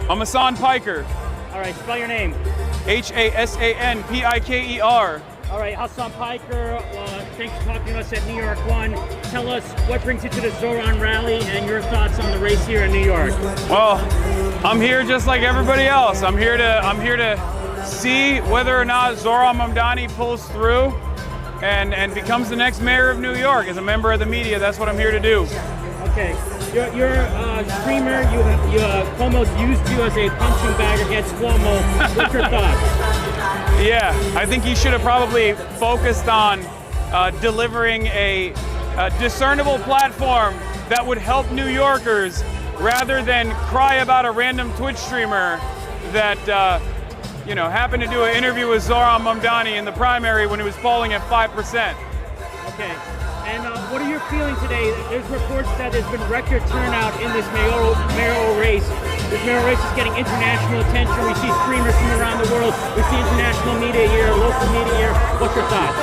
I'm Hassan Piker. All right, spell your name. Hassanpiker. All right, Hassan Piker, thanks for talking to us at New York One. Tell us what brings you to the Zoran rally and your thoughts on the race here in New York. Well, I'm here just like everybody else. I'm here to see whether or not Zoran Mamdani pulls through and becomes the next mayor of New York. As a member of the media, that's what I'm here to do. Okay, you're a streamer. Cuomo's used you as a punching bag against Cuomo. What's your thoughts? Yeah, I think he should have probably focused on delivering a discernible platform that would help New Yorkers rather than cry about a random Twitch streamer that happened to do an interview with Zoran Mamdani in the primary when he was polling at 5%. Okay. And what are your feelings today? There's reports that there's been record turnout in this mayoral race. This mayoral race is getting international attention. We see streamers from around the world. We see international media here, local media here. What's your thoughts?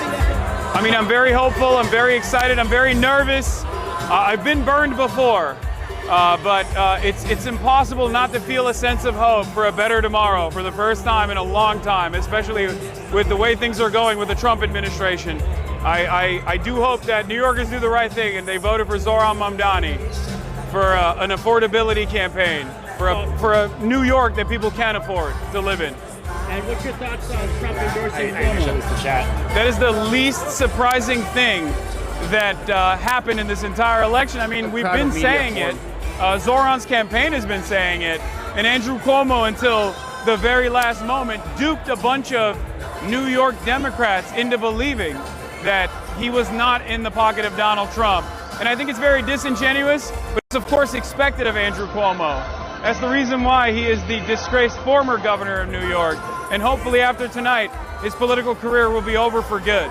I mean, I'm very hopeful. I'm very excited. I'm very nervous. I've been burned before, but it's impossible not to feel a sense of hope for a better tomorrow for the first time in a long time, especially with the way things are going with the Trump administration. I do hope that New Yorkers do the right thing and they voted for Zoran Mamdani for an affordability campaign, for a New York that people can afford to live in. And what's your thoughts on Trump endorsing Cuomo? That is the least surprising thing that happened in this entire election. I mean, we've been saying it. Zoran's campaign has been saying it. And Andrew Cuomo, until the very last moment, duped a bunch of New York Democrats into believing that he was not in the pocket of Donald Trump. And I think it's very disingenuous, but it's of course expected of Andrew Cuomo. That's the reason why he is the disgraced former governor of New York. And hopefully after tonight, his political career will be over for good.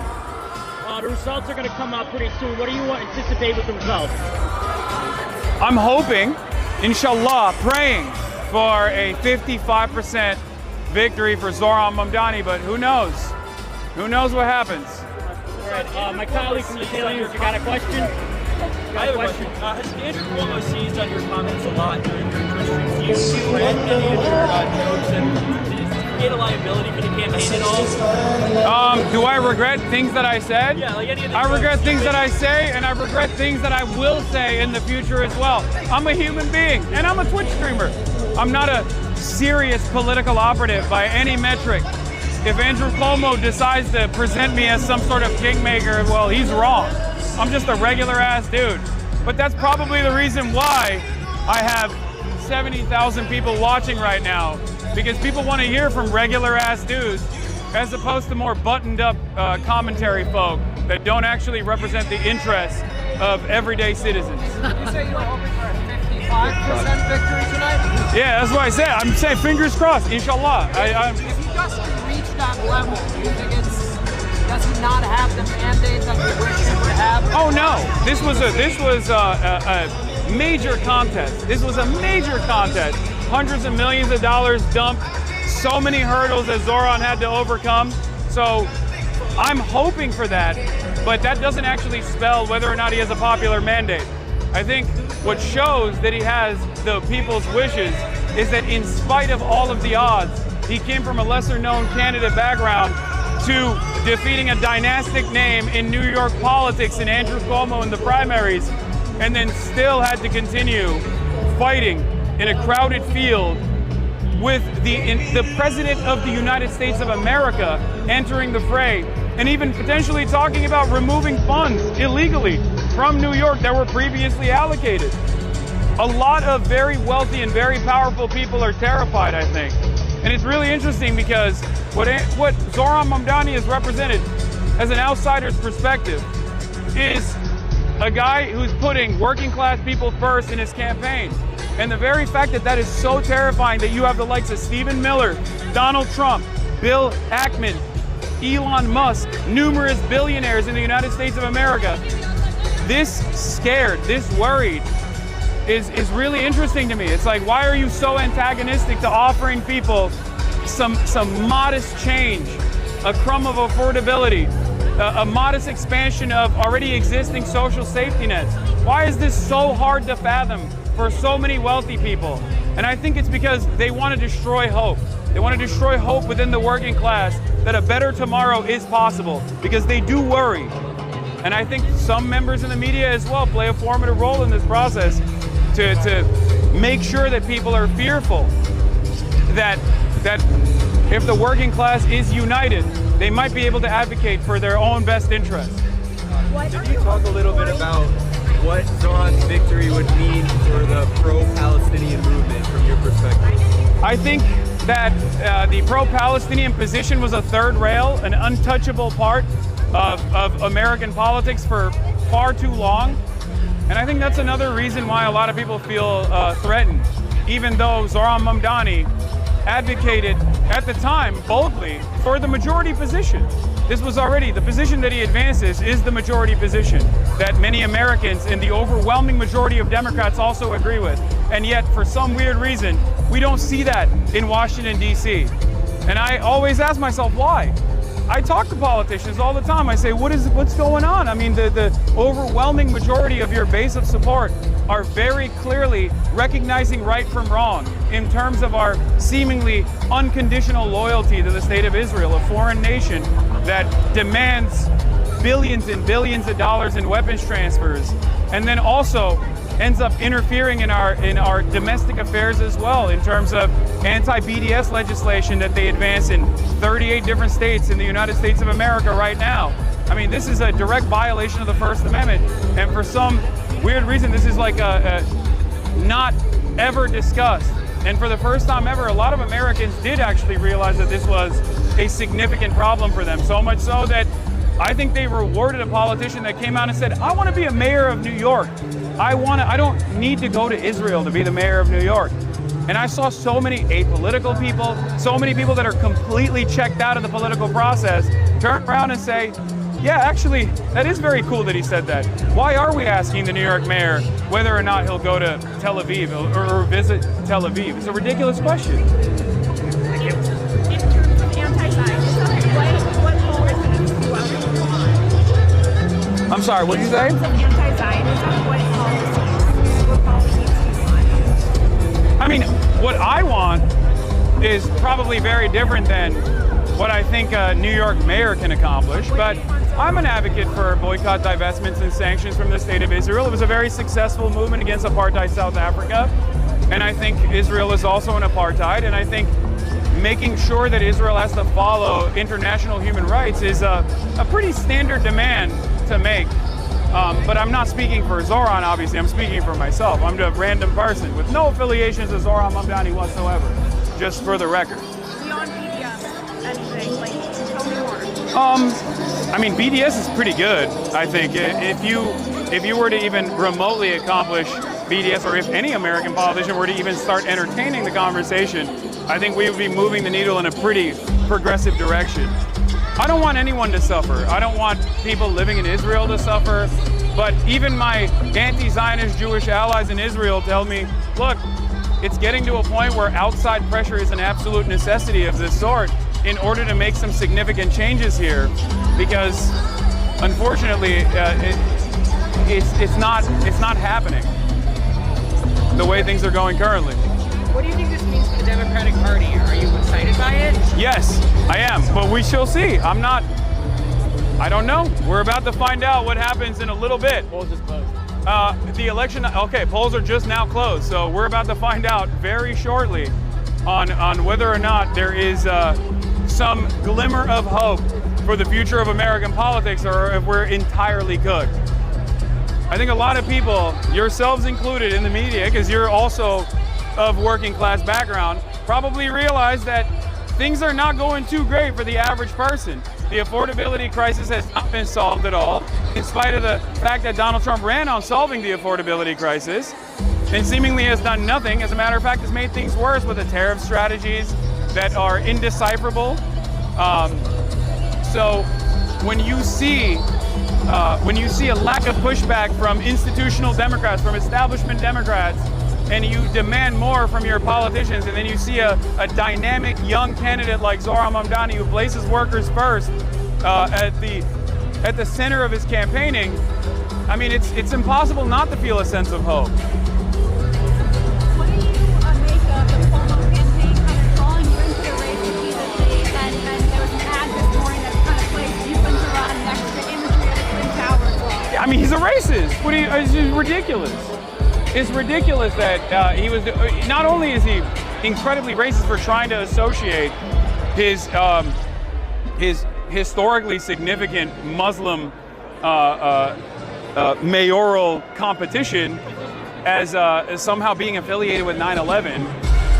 The results are going to come out pretty soon. What do you anticipate with the results? I'm hoping, inshallah, praying for a 55% victory for Zoran Mamdani, but who knows? Who knows what happens? All right, my colleague from the Daily News, you got a question? I have a question. Has Andrew Cuomo seized on your comments a lot during your Twitch streams? Do you regret any of your jokes? And did he create a liability for the campaign at all? Do I regret things that I said? Yeah, like any of the I regret things that I say, and I regret things that I will say in the future as well. I'm a human being, and I'm a Twitch streamer. I'm not a serious political operative by any metric. If Andrew Cuomo decides to present me as some sort of kingmaker, well, he's wrong. I'm just a regular ass dude. But that's probably the reason why I have 70,000 people watching right now, because people want to hear from regular ass dudes as opposed to more buttoned up commentary folk that don't actually represent the interests of everyday citizens. You say you're hoping for a 55% victory tonight? Yeah, that's what I said. I'm saying fingers crossed, inshallah. If he doesn't reach that level, do you think does he not have the mandate that you wish he would have? Oh no, this was a major contest. This was a major contest. Hundreds of millions of dollars dumped, so many hurdles that Zoran had to overcome. So I'm hoping for that, but that doesn't actually spell whether or not he has a popular mandate. I think what shows that he has the people's wishes is that in spite of all of the odds, he came from a lesser known candidate background to defeating a dynastic name in New York politics in Andrew Cuomo in the primaries, and then still had to continue fighting in a crowded field with the President of the United States of America entering the fray, and even potentially talking about removing funds illegally from New York that were previously allocated. A lot of very wealthy and very powerful people are terrified, I think. And it's really interesting because what Zoran Mamdani has represented as an outsider's perspective is a guy who's putting working class people first in his campaign. And the very fact that that is so terrifying that you have the likes of Stephen Miller, Donald Trump, Bill Ackman, Elon Musk, numerous billionaires in the United States of America, this scared, this worried, is really interesting to me. It's like, why are you so antagonistic to offering people some modest change, a crumb of affordability, a modest expansion of already existing social safety nets? Why is this so hard to fathom for so many wealthy people? And I think it's because they want to destroy hope. They want to destroy hope within the working class that a better tomorrow is possible, because they do worry. And I think some members in the media as well play a formative role in this process to make sure that people are fearful that if the working class is united, they might be able to advocate for their own best interests. Could you talk a little bit about what Zoran's victory would mean for the pro-Palestinian movement from your perspective? I think that the pro-Palestinian position was a third rail, an untouchable part of American politics for far too long. And I think that's another reason why a lot of people feel threatened, even though Zoran Mamdani advocated at the time boldly for the majority position. This was already, the position that he advances is the majority position that many Americans and the overwhelming majority of Democrats also agree with. And yet, for some weird reason, we don't see that in Washington, D.C. And I always ask myself, why? I talk to politicians all the time. I say, what's going on? I mean, the overwhelming majority of your base of support are very clearly recognizing right from wrong in terms of our seemingly unconditional loyalty to the state of Israel, a foreign nation that demands billions and billions of dollars in weapons transfers, and then also ends up interfering in our domestic affairs as well, in terms of anti-BDS legislation that they advance in 38 different states in the United States of America right now. I mean, this is a direct violation of the First Amendment, and for some weird reason, this is like not ever discussed. And for the first time ever, a lot of Americans did actually realize that this was a significant problem for them, so much so that I think they rewarded a politician that came out and said, I want to be a mayor of New York. I don't need to go to Israel to be the mayor of New York. And I saw so many apolitical people, so many people that are completely checked out of the political process, turn around and say, yeah, actually, that is very cool that he said that. Why are we asking the New York mayor whether or not he'll go to Tel Aviv or visit Tel Aviv? It's a ridiculous question. Thank you. In terms of anti-Zionism, what policies do you want? I'm sorry, what did you say? In terms of anti-Zionism, what policies do you want? I mean, what I want is probably very different than what I think a New York mayor can accomplish, but I'm an advocate for boycott, divestments, and sanctions from the state of Israel. It was a very successful movement against apartheid South Africa, and I think Israel is also an apartheid, and I think making sure that Israel has to follow international human rights is a pretty standard demand to make. But I'm not speaking for Zoran, obviously. I'm speaking for myself. I'm a random person with no affiliations to Zoran Mamdani whatsoever, just for the record. Beyond BDS, anything, like, tell me more. I mean, BDS is pretty good, I think. If you were to even remotely accomplish BDS, or if any American politician were to even start entertaining the conversation, I think we would be moving the needle in a pretty progressive direction. I don't want anyone to suffer. I don't want people living in Israel to suffer. But even my anti-Zionist Jewish allies in Israel tell me, look, it's getting to a point where outside pressure is an absolute necessity of this sort in order to make some significant changes here, because unfortunately it's not happening the way things are going currently. What do you think this means for the Democratic Party? Are you excited by it? Yes, I am, but we shall see. I don't know. We're about to find out what happens in a little bit. Polls just closed. The election, okay, polls are just now closed, so we're about to find out very shortly on whether or not there is some glimmer of hope for the future of American politics, or if we're entirely cooked. I think a lot of people, yourselves included in the media, because you're also of working class background, probably realize that things are not going too great for the average person. The affordability crisis has not been solved at all, in spite of the fact that Donald Trump ran on solving the affordability crisis and seemingly has done nothing. As a matter of fact, has made things worse with the tariff strategies that are indecipherable. So when you see a lack of pushback from institutional Democrats, from establishment Democrats, and you demand more from your politicians, and then you see a dynamic young candidate like Zoran Mamdani who places workers first at the center of his campaigning, I mean, it's impossible not to feel a sense of hope. What do you make It's just ridiculous. It's ridiculous that he was. Not only is he incredibly racist for trying to associate his historically significant Muslim mayoral competition as somehow being affiliated with 9/11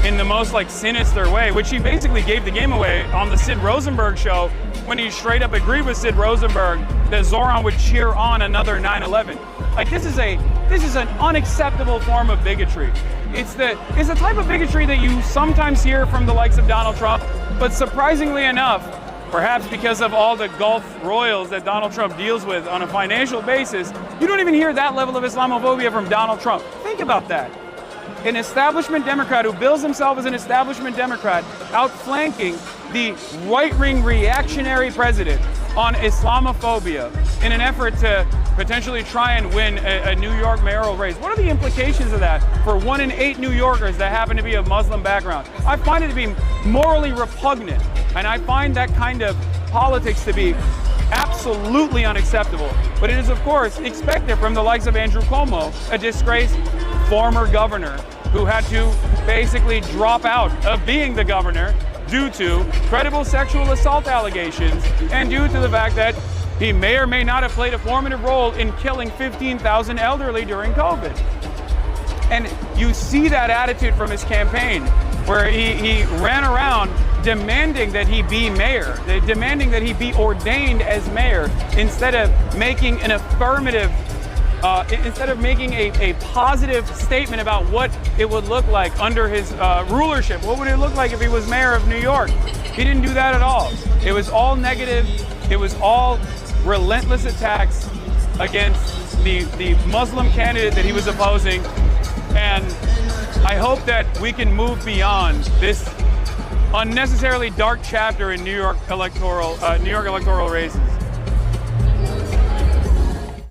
in the most like sinister way, which he basically gave the game away on the Sid Rosenberg show when he straight up agreed with Sid Rosenberg that Zoran would cheer on another 9/11. Like this is an unacceptable form of bigotry. It's the type of bigotry that you sometimes hear from the likes of Donald Trump, but surprisingly enough, perhaps because of all the Gulf royals that Donald Trump deals with on a financial basis, you don't even hear that level of Islamophobia from Donald Trump. Think about that. An establishment Democrat who bills himself as an establishment Democrat outflanking the right-wing reactionary president on Islamophobia in an effort to potentially try and win a New York mayoral race. What are the implications of that for 1 in 8 New Yorkers that happen to be of Muslim background? I find it to be morally repugnant, and I find that kind of politics to be absolutely unacceptable. But it is, of course, expected from the likes of Andrew Cuomo, a disgraced former governor who had to basically drop out of being the governor due to credible sexual assault allegations and due to the fact that he may or may not have played a formative role in killing 15,000 elderly during COVID. And you see that attitude from his campaign, where he ran around demanding that he be mayor, demanding that he be ordained as mayor, instead of making an affirmative, instead of making a positive statement about what it would look like under his rulership. What would it look like if he was mayor of New York? He didn't do that at all. It was all negative. It was all relentless attacks against the Muslim candidate that he was opposing. And I hope that we can move beyond this unnecessarily dark chapter in New York electoral races.